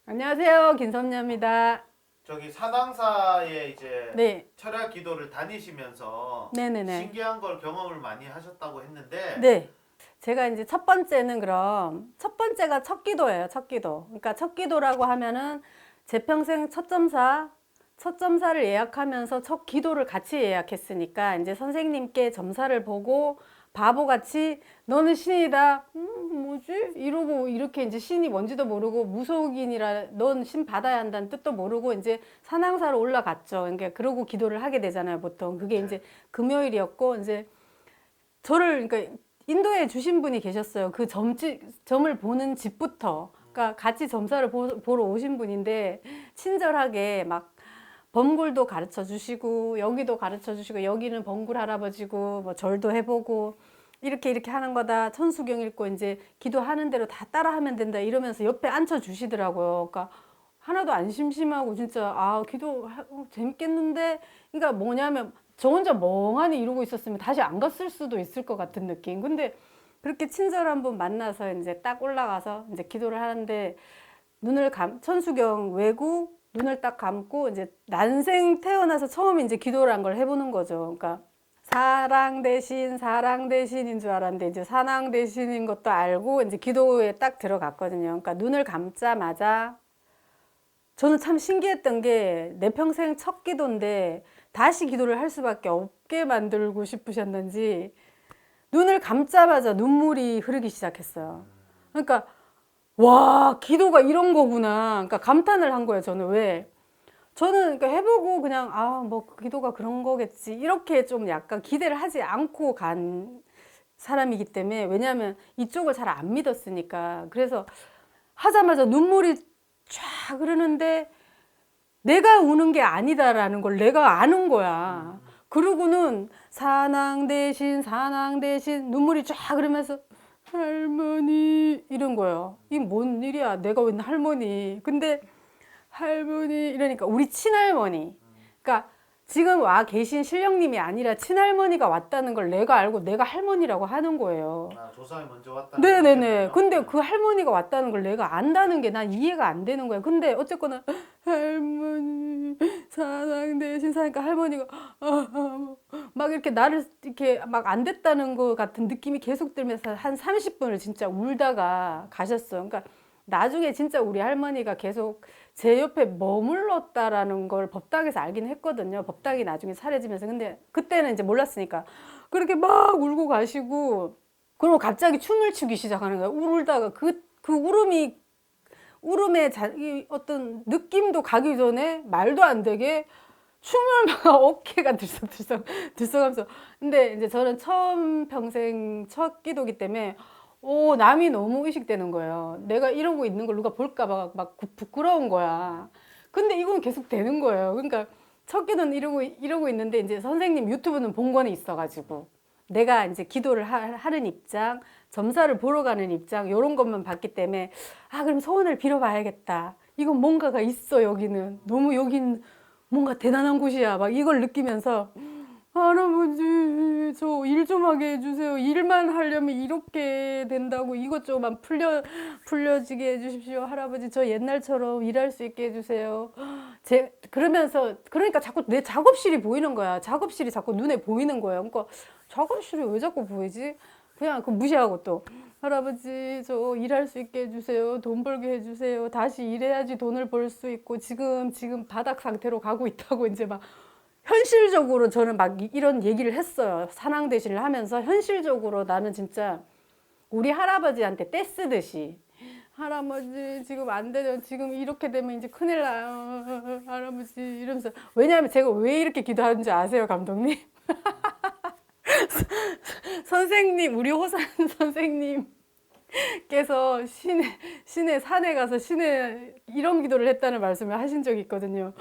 안녕하세요. 김선녀입니다. 저기 사당사에 이제 네. 철야 기도를 다니시면서 네네네. 신기한 걸 경험을 많이 하셨다고 했는데. 네. 제가 이제 첫 번째는 그럼, 첫 번째가 첫 기도예요. 첫 기도. 그러니까 첫 기도라고 하면은 제 평생 첫 점사를 예약하면서 첫 기도를 같이 예약했으니까 이제 선생님께 점사를 보고 바보같이 너는 신이다. 뭐지? 이러고 이렇게 이제 신이 뭔지도 모르고 무속인이라 넌 신 받아야 한다는 뜻도 모르고 이제 산항사로 올라갔죠. 그러니까 그러고 기도를 하게 되잖아요, 보통. 그게 네. 이제 금요일이었고 이제 저를 그러니까 인도에 주신 분이 계셨어요. 그 점을 보는 집부터. 그러니까 같이 점사를 보러 오신 분인데 친절하게 막 범굴도 가르쳐 주시고 여기도 가르쳐 주시고 여기는 범굴 할아버지고 뭐 절도 해보고 이렇게 하는 거다. 천수경 읽고 이제 기도하는 대로 다 따라하면 된다 이러면서 옆에 앉혀 주시더라고요. 그러니까 하나도 안 심심하고 진짜 기도 재밌겠는데. 그러니까 뭐냐면 저 혼자 멍하니 이러고 있었으면 다시 안 갔을 수도 있을 것 같은 느낌. 근데 그렇게 친절한 분 만나서 이제 딱 올라가서 이제 기도를 하는데 천수경 외고 눈을 딱 감고 이제 난생 태어나서 처음 이제 기도를 한 걸 해보는 거죠. 그러니까 사랑 대신인 줄 알았는데 이제 사랑 대신인 것도 알고 이제 기도에 딱 들어갔거든요. 그러니까 눈을 감자마자 저는 참 신기했던 게 내 평생 첫 기도인데 다시 기도를 할 수밖에 없게 만들고 싶으셨는지 눈을 감자마자 눈물이 흐르기 시작했어요. 그러니까 와, 기도가 이런 거구나. 그러니까 감탄을 한 거예요. 저는 왜? 저는 그러니까 해보고 그냥 뭐 기도가 그런 거겠지 이렇게 좀 약간 기대를 하지 않고 간 사람이기 때문에. 왜냐하면 이쪽을 잘 안 믿었으니까. 그래서 하자마자 눈물이 쫙 흐르는데 내가 우는 게 아니다라는 걸 내가 아는 거야. 그러고는 사랑 대신 눈물이 쫙 흐르면서 할머니 이런 거예요. 이게 뭔 일이야? 내가 웬 할머니? 근데 할머니 이러니까 우리 친할머니. 그러니까 지금 와 계신 신령님이 아니라 친할머니가 왔다는 걸 내가 알고 내가 할머니라고 하는 거예요. 조상이 먼저 왔다는 네네네. 거겠네요. 근데 그 할머니가 왔다는 걸 내가 안다는 게 난 이해가 안 되는 거야. 근데 어쨌거나 할머니 사랑 대신 사니까 할머니가 막 이렇게 나를 이렇게 막 안 됐다는 것 같은 느낌이 계속 들면서 한 30분을 진짜 울다가 가셨어요. 그러니까 나중에 진짜 우리 할머니가 계속 제 옆에 머물렀다라는 걸 법당에서 알긴 했거든요. 법당이 나중에 차려지면서. 근데 그때는 이제 몰랐으니까 그렇게 막 울고 가시고 그리고 갑자기 춤을 추기 시작하는 거예요. 울다가 그 울음의 이 어떤 느낌도 가기 전에 말도 안 되게 춤을 막 어깨가 들썩하면서. 근데 이제 저는 처음 평생 첫 기도기 때문에 남이 너무 의식되는 거예요. 내가 이러고 있는 걸 누가 볼까 봐 막 부끄러운 거야. 근데 이건 계속 되는 거예요. 그러니까 첫 기도는 이러고 있는데 이제 선생님 유튜브는 본권이 있어가지고 내가 이제 기도를 하는 입장, 점사를 보러 가는 입장, 요런 것만 봤기 때문에 그럼 소원을 빌어봐야겠다. 이건 뭔가가 있어. 여기는 너무 여기는 뭔가 대단한 곳이야. 막 이걸 느끼면서 할아버지 저 일 좀 하게 해주세요. 일만 하려면 이렇게 된다고. 이것 좀만 풀려지게 해주십시오. 할아버지 저 옛날처럼 일할 수 있게 해주세요. 그러면서 그러니까 자꾸 내 작업실이 보이는 거야. 작업실이 자꾸 눈에 보이는 거야. 그러니까 작업실이 왜 자꾸 보이지? 그냥 그 무시하고 또 할아버지 저 일할 수 있게 해주세요. 돈 벌게 해주세요. 다시 일해야지 돈을 벌 수 있고 지금 바닥 상태로 가고 있다고 이제 막 현실적으로 저는 막 이런 얘기를 했어요. 산황대신을 하면서 현실적으로 나는 진짜 우리 할아버지한테 떼쓰듯이 할아버지 지금 안 되죠. 지금 이렇게 되면 이제 큰일 나요. 할아버지 이러면서. 왜냐하면 제가 왜 이렇게 기도하는지 아세요, 감독님? 선생님, 우리 호산 선생님께서 신의 산에 가서 신의 이런 기도를 했다는 말씀을 하신 적이 있거든요.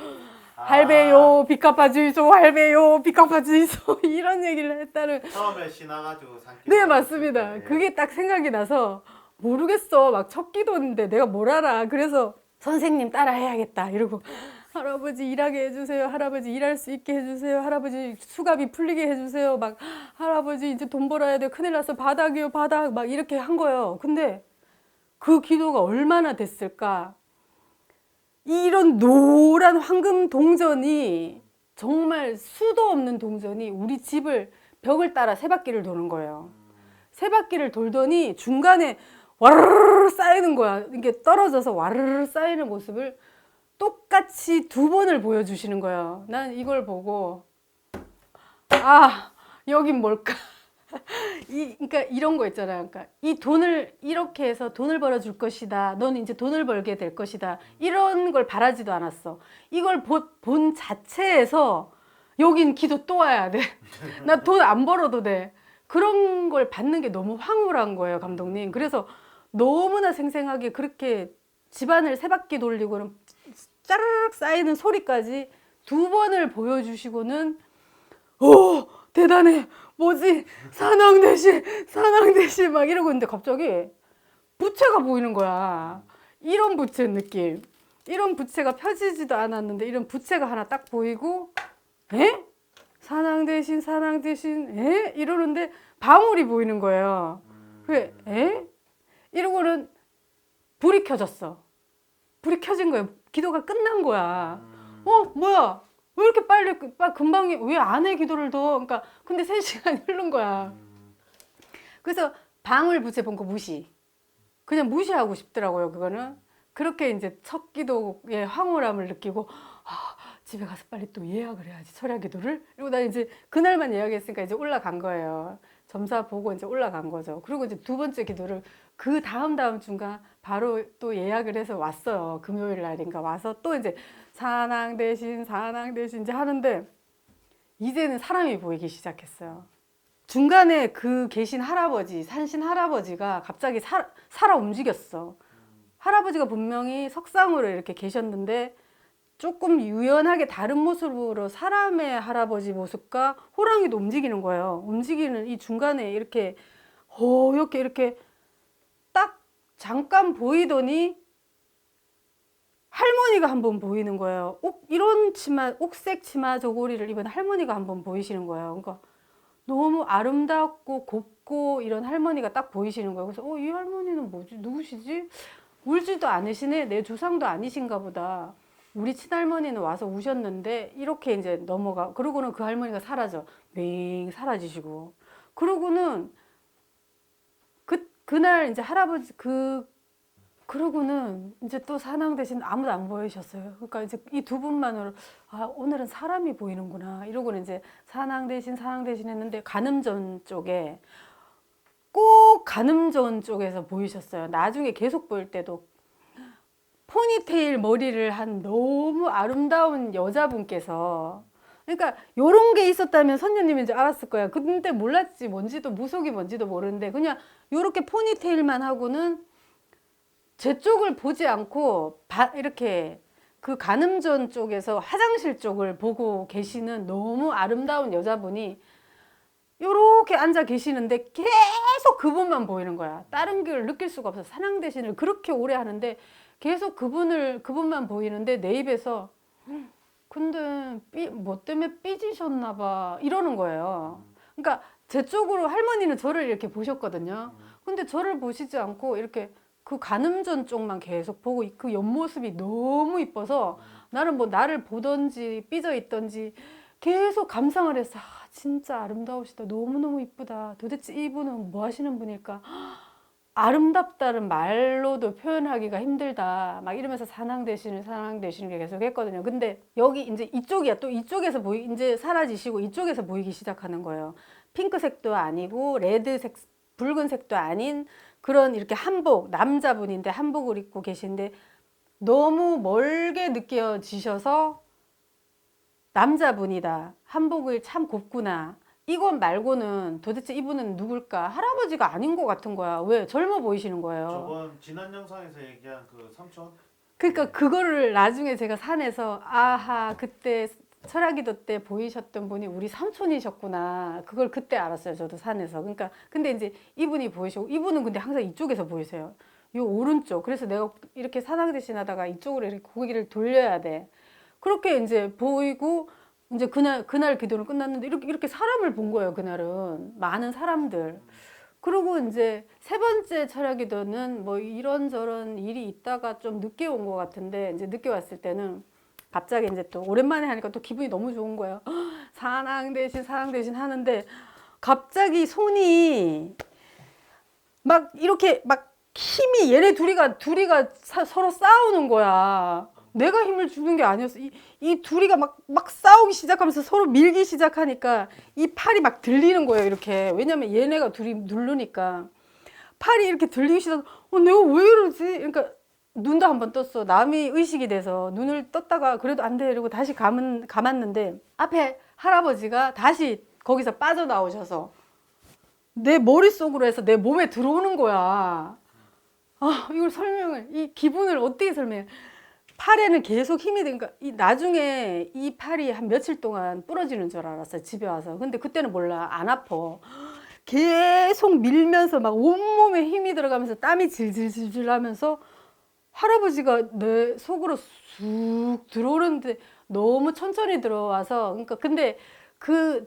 할배요, 빚 갚아주이소, 할배요, 빚 주이소. 이런 얘기를 했다는. 처음에 신나가지고 산기도. 네, 맞습니다. 그게 딱 생각이 나서 모르겠어. 막 첫 기도인데 내가 뭘 알아. 그래서 선생님 따라 해야겠다. 이러고 할아버지 일하게 해주세요. 할아버지 일할 수 있게 해주세요. 할아버지 수갑이 풀리게 해주세요. 막 할아버지 이제 돈 벌어야 돼. 큰일 났어. 바닥이요, 바닥. 막 이렇게 한 거예요. 근데 그 기도가 얼마나 됐을까? 이런 노란 황금 동전이 정말 수도 없는 동전이 우리 집을 벽을 따라 세 바퀴를 도는 거예요. 세 바퀴를 돌더니 중간에 와르르 쌓이는 거야. 이게 떨어져서 와르르 쌓이는 모습을 똑같이 두 번을 보여주시는 거예요. 난 이걸 보고 아, 여긴 뭘까? 그러니까 이런 거 있잖아요. 그러니까 이 돈을 이렇게 해서 돈을 벌어줄 것이다. 넌 이제 돈을 벌게 될 것이다. 이런 걸 바라지도 않았어. 이걸 본 자체에서 여긴 기도 또 와야 돼. 나 돈 안 벌어도 돼. 그런 걸 받는 게 너무 황홀한 거예요, 감독님. 그래서 너무나 생생하게 그렇게 집안을 세 바퀴 돌리고는 짜르륵 쌓이는 소리까지 두 번을 보여주시고는 오, 대단해. 뭐지? 산왕대신 막 이러고 있는데 갑자기 부채가 보이는 거야. 이런 부채 느낌. 이런 부채가 펴지지도 않았는데 이런 부채가 하나 딱 보이고 에? 산왕대신 에? 이러는데 방울이 보이는 거예요. 그래, 에? 이러고는 불이 켜졌어. 불이 켜진 거예요. 기도가 끝난 거야. 뭐야? 왜 이렇게 빨리 금방이 왜 안 해 기도를 더? 그러니까 근데 3시간이 흐른 거야. 그래서 방울 부채 본 거 무시. 그냥 무시하고 싶더라고요. 그거는 그렇게 이제 첫 기도의 황홀함을 느끼고 집에 가서 빨리 또 예약을 해야지 철야 기도를. 그리고 나 이제 그날만 예약했으니까 이제 올라간 거예요. 점사 보고 이제 올라간 거죠. 그리고 이제 두 번째 기도를 그 다음 주가 바로 또 예약을 해서 왔어요. 금요일 날인가 와서 또 이제 산왕대신 이제 하는데 이제는 사람이 보이기 시작했어요. 중간에 그 계신 할아버지, 산신 할아버지가 갑자기 살아 움직였어. 할아버지가 분명히 석상으로 이렇게 계셨는데 조금 유연하게 다른 모습으로 사람의 할아버지 모습과 호랑이도 움직이는 거예요. 움직이는 이 중간에 이렇게 이렇게 딱 잠깐 보이더니 할머니가 한번 보이는 거예요. 이런 치마, 옥색 치마 저고리를 입은 할머니가 한번 보이시는 거예요. 그러니까 너무 아름답고 곱고 이런 할머니가 딱 보이시는 거예요. 그래서 이 할머니는 뭐지? 누구시지? 울지도 않으시네. 내 조상도 아니신가 보다. 우리 친할머니는 와서 우셨는데 이렇게 이제 넘어가. 그러고는 그 할머니가 사라져. 맹 사라지시고. 그러고는 그날 이제 할아버지 그러고는 이제 또 산왕 대신 아무도 안 보이셨어요. 그러니까 이제 이 두 분만으로 오늘은 사람이 보이는구나. 이러고는 이제 산왕 대신 했는데 간음전 쪽에 꼭 간음전 쪽에서 보이셨어요. 나중에 계속 보일 때도 포니테일 머리를 한 너무 아름다운 여자분께서 그러니까 요런 게 있었다면 선녀님인지 알았을 거야. 근데 몰랐지. 뭔지도 무속이 뭔지도 모르는데 그냥 요렇게 포니테일만 하고는 제 쪽을 보지 않고 이렇게 그 간음전 쪽에서 화장실 쪽을 보고 계시는 너무 아름다운 여자분이 요렇게 앉아 계시는데 계속 그분만 보이는 거야. 다른 걸 느낄 수가 없어. 산왕대신을 그렇게 오래 하는데 계속 그분만 보이는데 내 입에서 근데 뭐 때문에 삐지셨나 봐 이러는 거예요. 그러니까 제 쪽으로 할머니는 저를 이렇게 보셨거든요. 근데 저를 보시지 않고 이렇게 그 간음전 쪽만 계속 보고 그 옆모습이 너무 이뻐서 나는 뭐 나를 보던지 삐져 있던지 계속 감상을 했어. 진짜 아름다우시다. 너무너무 이쁘다. 도대체 이분은 뭐 하시는 분일까? 아름답다는 말로도 표현하기가 힘들다. 막 이러면서 산왕대신을 계속 했거든요. 근데 여기 이제 이쪽이야. 또 이쪽에서 이제 사라지시고 이쪽에서 보이기 시작하는 거예요. 핑크색도 아니고 레드색, 붉은색도 아닌 그런 이렇게 한복, 남자분인데 한복을 입고 계신데 너무 멀게 느껴지셔서 남자분이다. 한복을 참 곱구나. 이것 말고는 도대체 이분은 누굴까? 할아버지가 아닌 것 같은 거야. 왜? 젊어 보이시는 거예요. 저번 지난 영상에서 얘기한 그 삼촌? 그러니까 그거를 나중에 제가 산에서 아하 그때 철야기도 때 보이셨던 분이 우리 삼촌이셨구나. 그걸 그때 알았어요. 저도 산에서. 그러니까 근데 이제 이분이 보이시고 이분은 근데 항상 이쪽에서 보이세요. 요 오른쪽. 그래서 내가 이렇게 산왕대신 하다가 이쪽으로 이렇게 고개를 돌려야 돼. 그렇게 이제 보이고 이제 그날 기도는 끝났는데 이렇게 사람을 본 거예요. 그날은 많은 사람들. 그리고 이제 세 번째 철야기도는 뭐 이런저런 일이 있다가 좀 늦게 온 것 같은데, 이제 늦게 왔을 때는 갑자기 이제 또 오랜만에 하니까 또 기분이 너무 좋은 거예요. 사랑 대신 하는데 갑자기 손이 막 이렇게 막 힘이 얘네 둘이가 서로 싸우는 거야. 내가 힘을 주는 게 아니었어. 이 둘이가 막 싸우기 시작하면서 서로 밀기 시작하니까 이 팔이 막 들리는 거예요, 이렇게. 왜냐면 얘네가 둘이 누르니까. 팔이 이렇게 들리기 시작, 내가 왜 이러지? 그러니까 눈도 한번 떴어. 남이 의식이 돼서 눈을 떴다가 그래도 안 돼. 이러고 다시 감았는데 앞에 할아버지가 다시 거기서 빠져나오셔서 내 머릿속으로 해서 내 몸에 들어오는 거야. 이걸 이 기분을 어떻게 설명해? 팔에는 계속 힘이 되니까 나중에 이 팔이 한 며칠 동안 부러지는 줄 알았어요, 집에 와서. 근데 그때는 몰라, 안 아파. 계속 밀면서 막 온몸에 힘이 들어가면서 땀이 질질질질 하면서 할아버지가 내 속으로 쑥 들어오는데 너무 천천히 들어와서, 그러니까 근데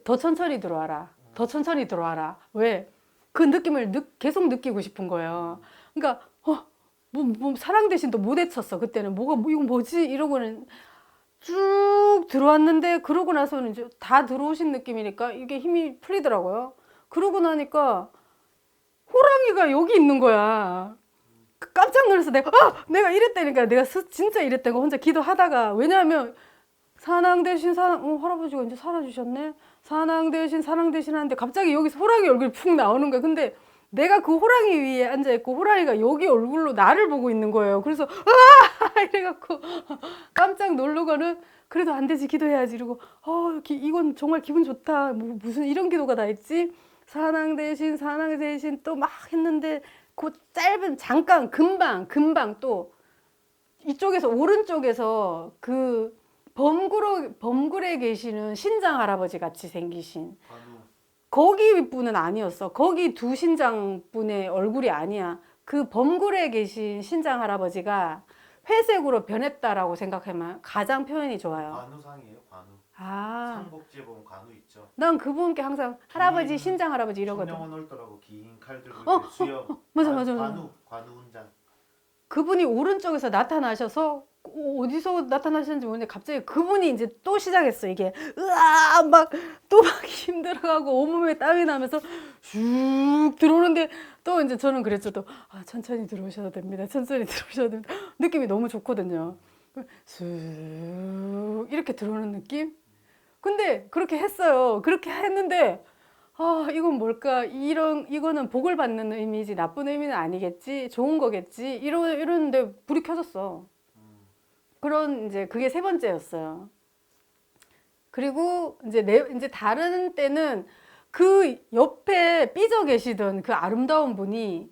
더 천천히 들어와라. 더 천천히 들어와라. 왜? 그 느낌을 계속 느끼고 싶은 거예요. 그러니까 사랑 대신 또 못 헤쳤어. 그때는 이거 뭐지? 이러고는 쭉 들어왔는데, 그러고 나서는 이제 다 들어오신 느낌이니까 이게 힘이 풀리더라고요. 그러고 나니까 호랑이가 여기 있는 거야. 깜짝 놀라서 내가 이랬다니까. 내가 진짜 이랬다고 혼자 기도하다가. 왜냐하면 사랑 대신 할아버지가 이제 사라지셨네. 사랑 대신 하는데 갑자기 여기서 호랑이 얼굴이 푹 나오는 거야. 근데 내가 그 호랑이 위에 앉아있고 호랑이가 여기 얼굴로 나를 보고 있는 거예요. 그래서 이래갖고 깜짝 놀라고는 그래도 안 되지, 기도해야지 이러고 이건 정말 기분 좋다. 무슨 이런 기도가 다 있지? 사랑 대신 또 막 했는데 그 짧은 잠깐 금방 또 이쪽에서 오른쪽에서 그 범굴에 계시는 신장 할아버지 같이 생기신 거기 분은 아니었어. 거기 두 신장 분의 얼굴이 아니야. 그 범굴에 계신 신장 할아버지가 회색으로 변했다라고 생각하면 가장 표현이 좋아요. 관우상이에요, 관우. 삼국지에 보면 관우 있죠. 난 그분께 항상 할아버지, 신장 할아버지 이러거든. 청명원 홀더라고, 긴 칼 들고 이렇게 수염. 맞아. 관우 훈장. 그분이 오른쪽에서 나타나셔서 어디서 나타나셨는지 모르는데 갑자기 그분이 이제 또 시작했어. 이게 막 힘들어가고 온몸에 땀이 나면서 슉 들어오는데, 또 이제 저는 그랬죠. 또 천천히 들어오셔도 됩니다. 느낌이 너무 좋거든요. 쑥 이렇게 들어오는 느낌. 근데 그렇게 했어요. 그렇게 했는데 이건 뭘까? 이거는 복을 받는 의미지 나쁜 의미는 아니겠지? 좋은 거겠지? 이러는데 불이 켜졌어. 그런 이제 그게 세 번째였어요. 그리고 이제 다른 때는 그 옆에 삐져 계시던 그 아름다운 분이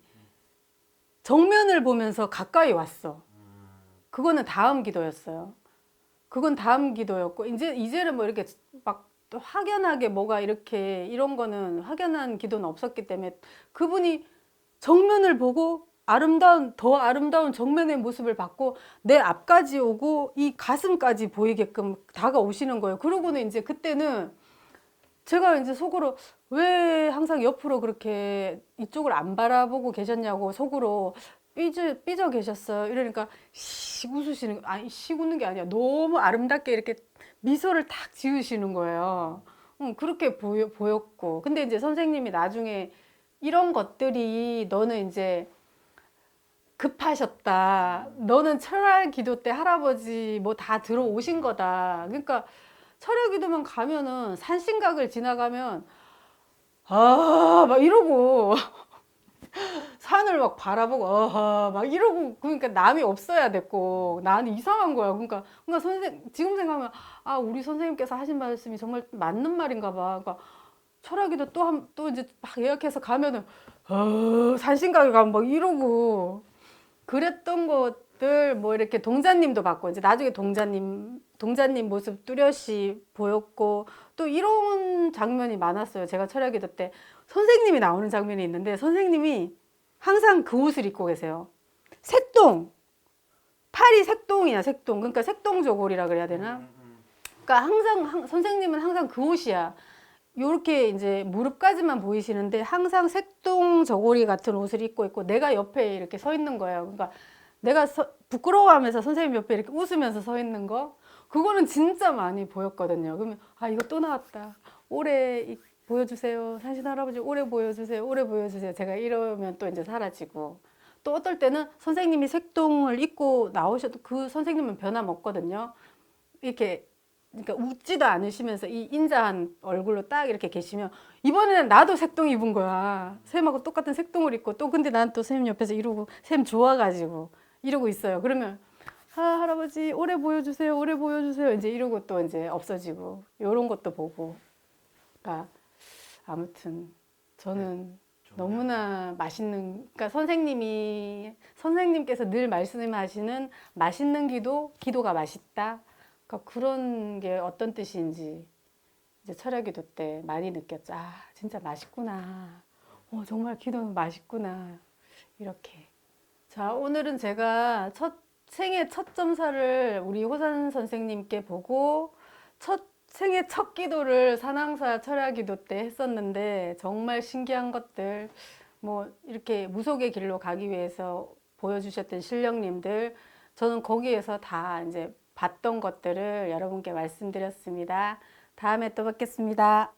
정면을 보면서 가까이 왔어. 그거는 다음 기도였어요. 그건 다음 기도였고, 이제는 뭐 이렇게 막 확연하게 뭐가 이렇게 이런 거는 확연한 기도는 없었기 때문에 그분이 정면을 보고 더 아름다운 정면의 모습을 받고 내 앞까지 오고 이 가슴까지 보이게끔 다가오시는 거예요. 그러고는 이제 그때는 제가 이제 속으로 왜 항상 옆으로 그렇게 이쪽을 안 바라보고 계셨냐고 속으로 삐져 계셨어요. 이러니까 웃으시는, 웃는 게 아니야. 너무 아름답게 이렇게 미소를 탁 지으시는 거예요. 그렇게 보였고. 근데 이제 선생님이 나중에 이런 것들이 너는 이제 급하셨다. 너는 철야 기도 때 할아버지 뭐 다 들어오신 거다. 그러니까 철야 기도만 가면은 산신각을 지나가면 막 이러고 산을 막 바라보고 막 이러고, 그러니까 남이 없어야 됐고 나는 이상한 거야. 그러니까 지금 생각하면 우리 선생님께서 하신 말씀이 정말 맞는 말인가 봐. 그러니까 철학기도 또 이제 막 예약해서 가면은 산신각에 가면 막 이러고 그랬던 것들. 뭐 이렇게 동자님도 봤고, 이제 나중에 동자님 모습 뚜렷이 보였고, 또 이런 장면이 많았어요. 제가 철야기도 때 선생님이 나오는 장면이 있는데 선생님이 항상 그 옷을 입고 계세요. 팔이 색동이야, 색동. 그러니까 색동저고리라 그래야 되나? 그러니까 선생님은 항상 그 옷이야. 요렇게 이제 무릎까지만 보이시는데 항상 색동 저고리 같은 옷을 입고 있고 내가 옆에 이렇게 서 있는 거예요. 그러니까 내가 부끄러워하면서 선생님 옆에 이렇게 웃으면서 서 있는 거, 그거는 진짜 많이 보였거든요. 그러면 아, 이거 또 나왔다. 보여주세요. 산신 할아버지 오래 보여주세요. 오래 보여주세요. 제가 이러면 또 이제 사라지고, 또 어떨 때는 선생님이 색동을 입고 나오셔도 그 선생님은 변함없거든요. 이렇게 그러니까 웃지도 않으시면서 이 인자한 얼굴로 딱 이렇게 계시면 이번에는 나도 색동 입은 거야. 쌤하고 똑같은 색동을 입고 또 근데 난 또 쌤 옆에서 이러고 쌤 좋아가지고 이러고 있어요. 그러면 아, 할아버지 오래 보여주세요. 오래 보여주세요. 이제 이러고 또 이제 없어지고 요런 것도 보고. 그러니까 아무튼 저는 너무나 맛있는, 그러니까 선생님께서 늘 말씀하시는 맛있는 기도가 맛있다. 그러니까 그런 게 어떤 뜻인지 이제 철야기도 때 많이 느꼈죠. 아, 진짜 맛있구나. 정말 기도는 맛있구나. 이렇게. 자, 오늘은 제가 생애 첫 점사를 우리 호산 선생님께 보고 생애 첫 기도를 산왕사 철야기도 때 했었는데 정말 신기한 것들, 뭐 이렇게 무속의 길로 가기 위해서 보여주셨던 신령님들, 저는 거기에서 다 이제 봤던 것들을 여러분께 말씀드렸습니다. 다음에 또 뵙겠습니다.